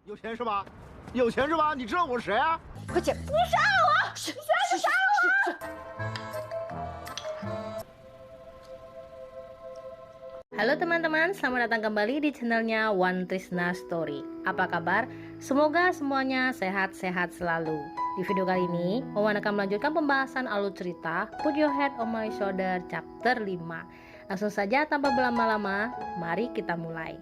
有钱是吧？有钱是吧？你知道我是谁啊？快起来！你杀了我！你杀了我！ Halo teman-teman, selamat datang kembali di channelnya One Trisna Story. Apa kabar? Semoga semuanya sehat-sehat selalu. Di video kali ini, Wawan akan melanjutkan pembahasan alur cerita Put Your Head on My Shoulder chapter 5. Langsung saja tanpa berlama-lama, mari kita mulai.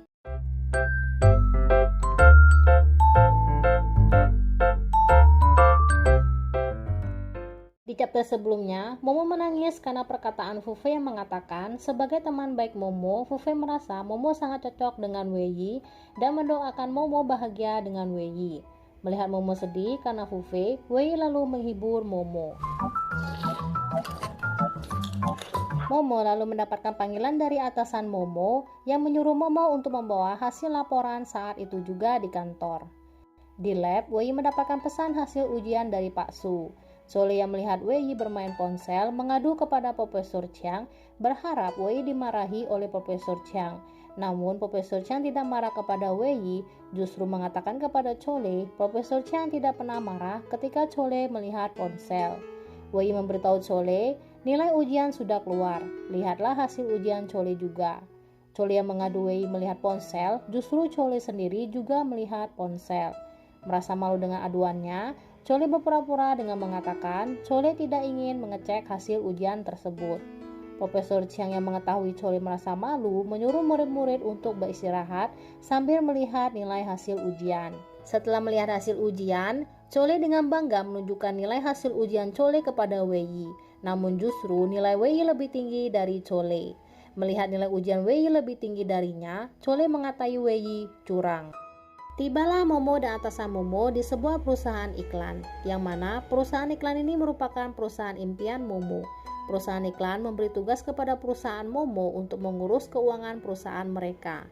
Di chapter sebelumnya, Momo menangis karena perkataan Fufe yang mengatakan sebagai teman baik Momo, Fufe merasa Momo sangat cocok dengan Wei dan mendoakan Momo bahagia dengan Wei. Melihat Momo sedih karena Fufe, Wei lalu menghibur Momo. Momo lalu mendapatkan panggilan dari atasan Momo yang menyuruh Momo untuk membawa hasil laporan saat itu juga di kantor. Di lab, Wei mendapatkan pesan hasil ujian dari Pak Su. Chole yang melihat Wei bermain ponsel mengadu kepada Profesor Chiang, berharap Wei dimarahi oleh Profesor Chiang. Namun Profesor Chiang tidak marah kepada Wei, justru mengatakan kepada Chole, Profesor Chiang tidak pernah marah ketika Chole melihat ponsel. Wei memberitahu Chole, nilai ujian sudah keluar, lihatlah hasil ujian Chole juga. Chole yang mengadu Wei melihat ponsel, justru Chole sendiri juga melihat ponsel. Merasa malu dengan aduannya, Chole berpura-pura dengan mengatakan Chole tidak ingin mengecek hasil ujian tersebut. Profesor Chiang yang mengetahui Chole merasa malu menyuruh murid-murid untuk beristirahat sambil melihat nilai hasil ujian. Setelah melihat hasil ujian, Chole dengan bangga menunjukkan nilai hasil ujian Chole kepada Wei. Namun justru nilai Wei lebih tinggi dari Chole. Melihat nilai ujian Wei lebih tinggi darinya, Chole mengatai Wei curang. Tibalah Momo dan atasan Momo di sebuah perusahaan iklan, yang mana perusahaan iklan ini merupakan perusahaan impian Momo. Perusahaan iklan memberi tugas kepada perusahaan Momo untuk mengurus keuangan perusahaan mereka.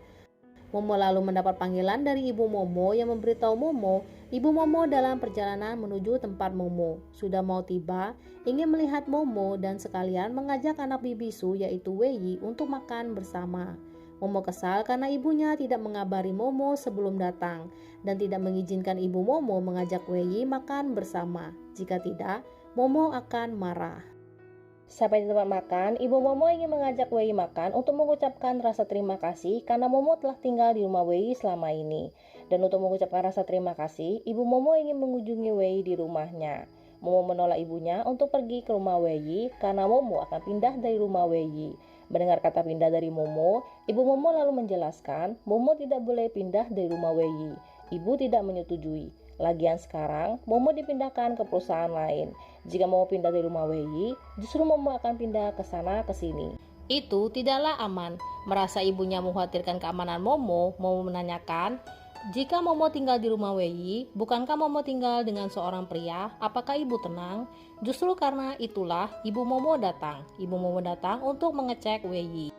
Momo lalu mendapat panggilan dari ibu Momo yang memberitahu Momo, ibu Momo dalam perjalanan menuju tempat Momo. Sudah mau tiba, ingin melihat Momo dan sekalian mengajak anak bibisu yaitu Wei untuk makan bersama. Momo kesal karena ibunya tidak mengabari Momo sebelum datang dan tidak mengizinkan ibu Momo mengajak Wei makan bersama. Jika tidak, Momo akan marah. Sampai di tempat makan, ibu Momo ingin mengajak Wei makan untuk mengucapkan rasa terima kasih karena Momo telah tinggal di rumah Wei selama ini. Dan untuk mengucapkan rasa terima kasih, ibu Momo ingin mengunjungi Wei di rumahnya. Momo menolak ibunya untuk pergi ke rumah Wei karena Momo akan pindah dari rumah Wei. Mendengar kata pindah dari Momo, ibu Momo lalu menjelaskan Momo tidak boleh pindah dari rumah Wei. Ibu tidak menyetujui. Lagian sekarang Momo dipindahkan ke perusahaan lain. Jika Momo pindah dari rumah Wei, justru Momo akan pindah ke sana ke sini. Itu tidaklah aman. Merasa ibunya mengkhawatirkan keamanan Momo, Momo menanyakan, jika Momo tinggal di rumah Wei, bukankah Momo tinggal dengan seorang pria? Apakah ibu tenang? Justru karena itulah ibu Momo datang. Ibu Momo datang untuk mengecek Wei.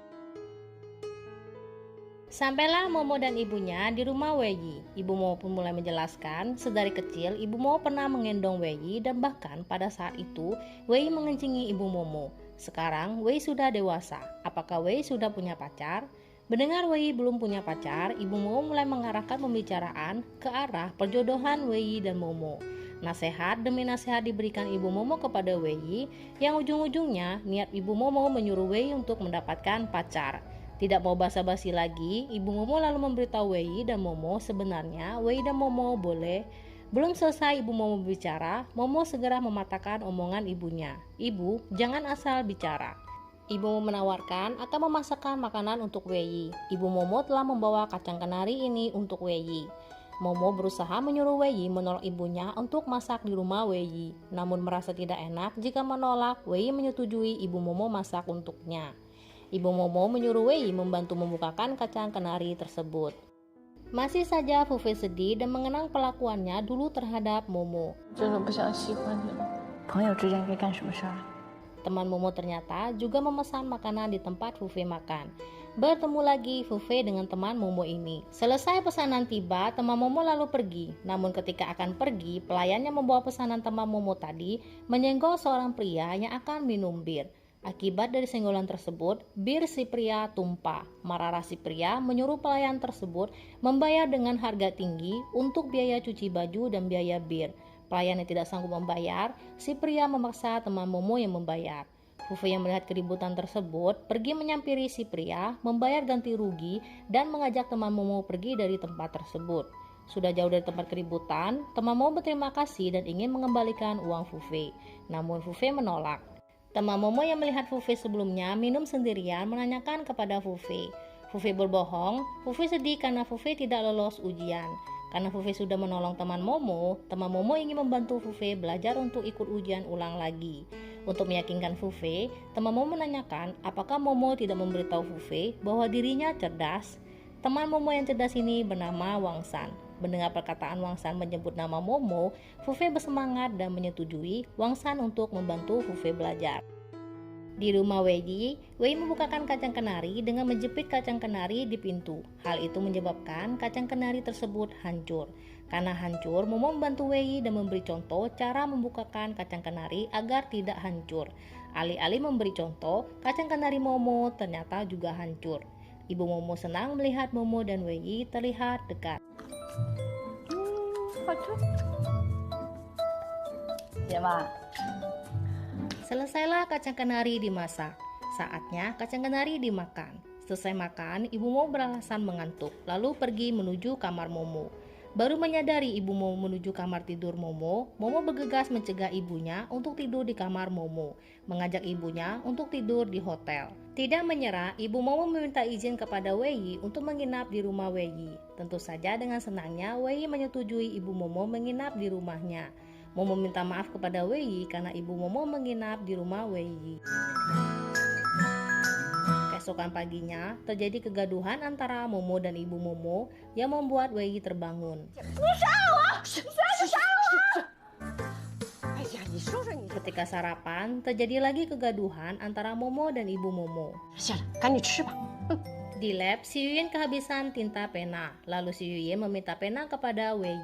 Sampailah Momo dan ibunya di rumah Wei. Ibu Momo pun mulai menjelaskan, sedari kecil ibu Momo pernah menggendong Wei dan bahkan pada saat itu Wei mengencingi ibu Momo. Sekarang Wei sudah dewasa. Apakah Wei sudah punya pacar? Mendengar Wei belum punya pacar, ibu Momo mulai mengarahkan pembicaraan ke arah perjodohan Wei dan Momo. Nasihat demi nasihat diberikan ibu Momo kepada Wei, yang ujung-ujungnya niat ibu Momo menyuruh Wei untuk mendapatkan pacar. Tidak mau basa-basi lagi, ibu Momo lalu memberitahu Wei dan Momo sebenarnya Wei dan Momo boleh. Belum selesai ibu Momo bicara, Momo segera mematahkan omongan ibunya. Ibu, jangan asal bicara. Ibu menawarkan akan memasakkan makanan untuk Wei. Ibu Momo telah membawa kacang kenari ini untuk Wei. Momo berusaha menyuruh Wei menolak ibunya untuk masak di rumah Wei. Namun merasa tidak enak jika menolak, Wei menyetujui ibu Momo masak untuknya. Ibu Momo menyuruh Wei membantu membukakan kacang kenari tersebut. Masih saja Fufe sedih dan mengenang perlakuannya dulu terhadap Momo. Teman Momo ternyata juga memesan makanan di tempat Fufe makan. Bertemu lagi Fufe dengan teman Momo ini. Selesai pesanan tiba, teman Momo lalu pergi. Namun ketika akan pergi, pelayan yang membawa pesanan teman Momo tadi menyenggol seorang pria yang akan minum bir. Akibat dari senggolan tersebut, bir si pria tumpah. Marah si pria menyuruh pelayan tersebut membayar dengan harga tinggi untuk biaya cuci baju dan biaya bir. Pelayan yang tidak sanggup membayar, si pria memaksa teman Momo yang membayar. Fufe yang melihat keributan tersebut pergi menyampiri si pria, membayar ganti rugi dan mengajak teman Momo pergi dari tempat tersebut. Sudah jauh dari tempat keributan, teman Momo berterima kasih dan ingin mengembalikan uang Fufe. Namun Fufe menolak. Teman Momo yang melihat Fufe sebelumnya minum sendirian menanyakan kepada Fufe. Fufe berbohong, Fufe sedih karena Fufe tidak lolos ujian. Karena Fufe sudah menolong teman Momo ingin membantu Fufe belajar untuk ikut ujian ulang lagi. Untuk meyakinkan Fufe, teman Momo menanyakan apakah Momo tidak memberitahu Fufe bahwa dirinya cerdas. Teman Momo yang cerdas ini bernama Wangsan. Mendengar perkataan Wangsan menyebut nama Momo, Fufe bersemangat dan menyetujui Wangsan untuk membantu Fufe belajar. Di rumah Wei membukakan kacang kenari dengan menjepit kacang kenari di pintu. Hal itu menyebabkan kacang kenari tersebut hancur. Karena hancur, Momo membantu Wei dan memberi contoh cara membukakan kacang kenari agar tidak hancur. Alih-alih memberi contoh, kacang kenari Momo ternyata juga hancur. Ibu Momo senang melihat Momo dan Wei terlihat dekat. Selesailah kacang kenari dimasak. Saatnya kacang kenari dimakan. Selesai makan, ibu Momo beralasan mengantuk, lalu pergi menuju kamar Momo. Baru menyadari ibu Momo menuju kamar tidur Momo bergegas mencegah ibunya untuk tidur di kamar Momo, mengajak ibunya untuk tidur di hotel. Tidak menyerah, ibu Momo meminta izin kepada Wei untuk menginap di rumah Wei. Tentu saja dengan senangnya Wei menyetujui ibu Momo menginap di rumahnya. Momo minta maaf kepada Wei karena ibu Momo menginap di rumah Wei. Keesokan paginya, terjadi kegaduhan antara Momo dan ibu Momo yang membuat Wei terbangun. Ketika sarapan, terjadi lagi kegaduhan antara Momo dan ibu Momo. Di lab, si Yuyen kehabisan tinta pena. Lalu si Yuyen meminta pena kepada Wei.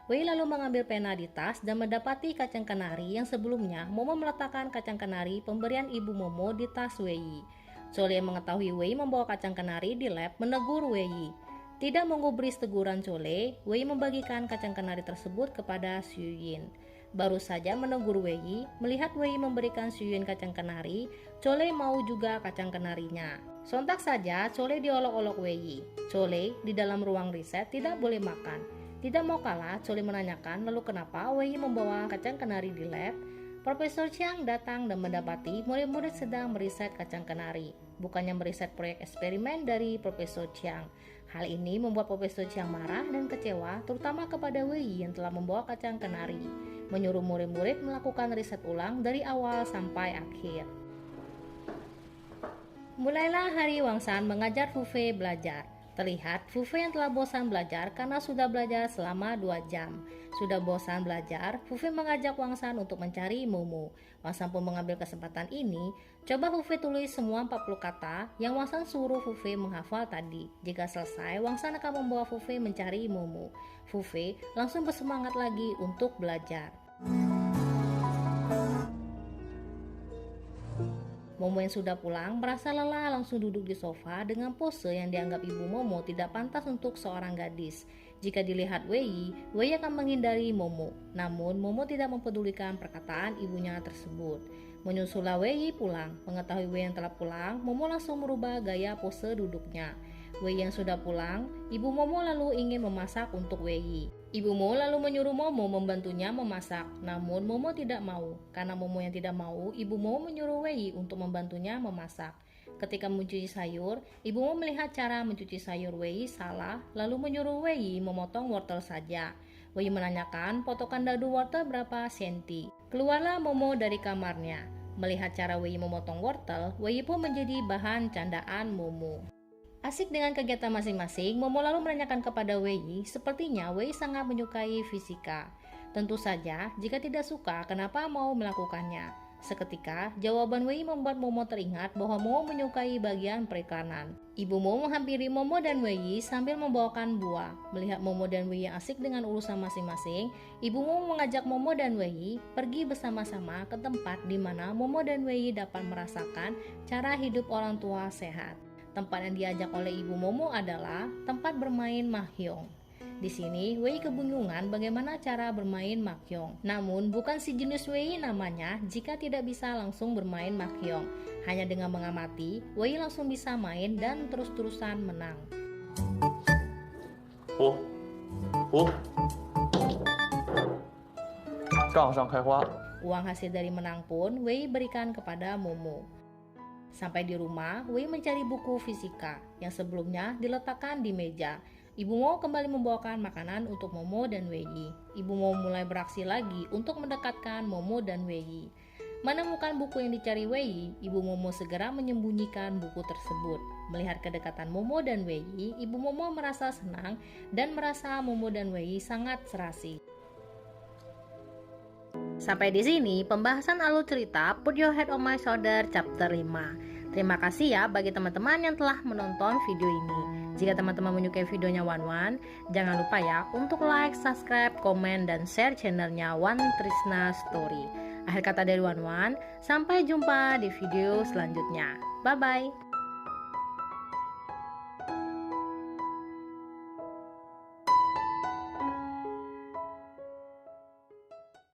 Wei lalu mengambil pena di tas dan mendapati kacang kenari yang sebelumnya Momo meletakkan kacang kenari pemberian ibu Momo di tas Wei. Chole yang mengetahui Wei membawa kacang kenari di lab menegur Wei. Tidak menggubris teguran Chole, Wei membagikan kacang kenari tersebut kepada Xu Yin. Baru saja menegur Wei, melihat Wei memberikan Xu Yin kacang kenari, Chole mau juga kacang kenarinya. Sontak saja Chole diolok-olok Wei. Chole di dalam ruang riset tidak boleh makan. Tidak mau kalah, Chole menanyakan lalu kenapa Wei membawa kacang kenari di lab. Profesor Chiang datang dan mendapati murid-murid sedang meriset kacang kenari, bukannya meriset proyek eksperimen dari Profesor Chiang. Hal ini membuat Profesor Chiang marah dan kecewa, terutama kepada Wei yang telah membawa kacang kenari, menyuruh murid-murid melakukan riset ulang dari awal sampai akhir. Mulailah hari Wangsan mengajar Fufe belajar. Terlihat Fufe yang telah bosan belajar karena sudah belajar selama 2 jam. Sudah bosan belajar, Fufe mengajak Wangsan untuk mencari Momo. Wangsan pun mengambil kesempatan ini. Coba Fufe tulis semua 40 kata yang Wangsan suruh Fufe menghafal tadi. Jika selesai, Wangsan akan membawa Fufe mencari Momo. Fufe langsung bersemangat lagi untuk belajar. Momo yang sudah pulang merasa lelah langsung duduk di sofa dengan pose yang dianggap ibu Momo tidak pantas untuk seorang gadis. Jika dilihat Wei akan menghindari Momo. Namun Momo tidak mempedulikan perkataan ibunya tersebut. Menyusullah Wei pulang. Mengetahui Wei yang telah pulang, Momo langsung merubah gaya pose duduknya. Wei yang sudah pulang, ibu Momo lalu ingin memasak untuk Wei. Ibu Momo lalu menyuruh Momo membantunya memasak, namun Momo tidak mau. Karena Momo yang tidak mau, ibu Momo menyuruh Wei untuk membantunya memasak. Ketika mencuci sayur, ibu Momo melihat cara mencuci sayur Wei salah, lalu menyuruh Wei memotong wortel saja. Wei menanyakan potongan dadu wortel berapa senti. Keluarlah Momo dari kamarnya. Melihat cara Wei memotong wortel, Wei pun menjadi bahan candaan Momo. Asik dengan kegiatan masing-masing, Momo lalu menanyakan kepada Wei, sepertinya Wei sangat menyukai fisika. Tentu saja, jika tidak suka, kenapa mau melakukannya? Seketika, jawaban Wei membuat Momo teringat bahwa Momo menyukai bagian periklanan. Ibu Momo menghampiri Momo dan Wei sambil membawakan buah. Melihat Momo dan Wei yang asik dengan urusan masing-masing, Ibu Momo mengajak Momo dan Wei pergi bersama-sama ke tempat di mana Momo dan Wei dapat merasakan cara hidup orang tua sehat. Tempat yang diajak oleh Ibu Momo adalah tempat bermain mahjong. Di sini, Wei kebingungan bagaimana cara bermain mahjong. Namun, bukan si jenis Wei namanya jika tidak bisa langsung bermain mahjong. Hanya dengan mengamati, Wei langsung bisa main dan terus-terusan menang. Uang hasil dari menang pun Wei berikan kepada Momo. Sampai di rumah, Wei mencari buku fisika yang sebelumnya diletakkan di meja. Ibu Momo kembali membawakan makanan untuk Momo dan Wei. Ibu Momo mulai beraksi lagi untuk mendekatkan Momo dan Wei. Menemukan buku yang dicari Wei, Ibu Momo segera menyembunyikan buku tersebut. Melihat kedekatan Momo dan Wei, Ibu Momo merasa senang dan merasa Momo dan Wei sangat serasi. Sampai di sini pembahasan alur cerita Put Your Head on My Shoulder chapter 5. Terima kasih ya bagi teman-teman yang telah menonton video ini. Jika teman-teman menyukai videonya Wan Wan, jangan lupa ya untuk like, subscribe, komen, dan share channelnya Wan Trisna Story. Akhir kata dari Wan Wan, sampai jumpa di video selanjutnya. Bye-bye.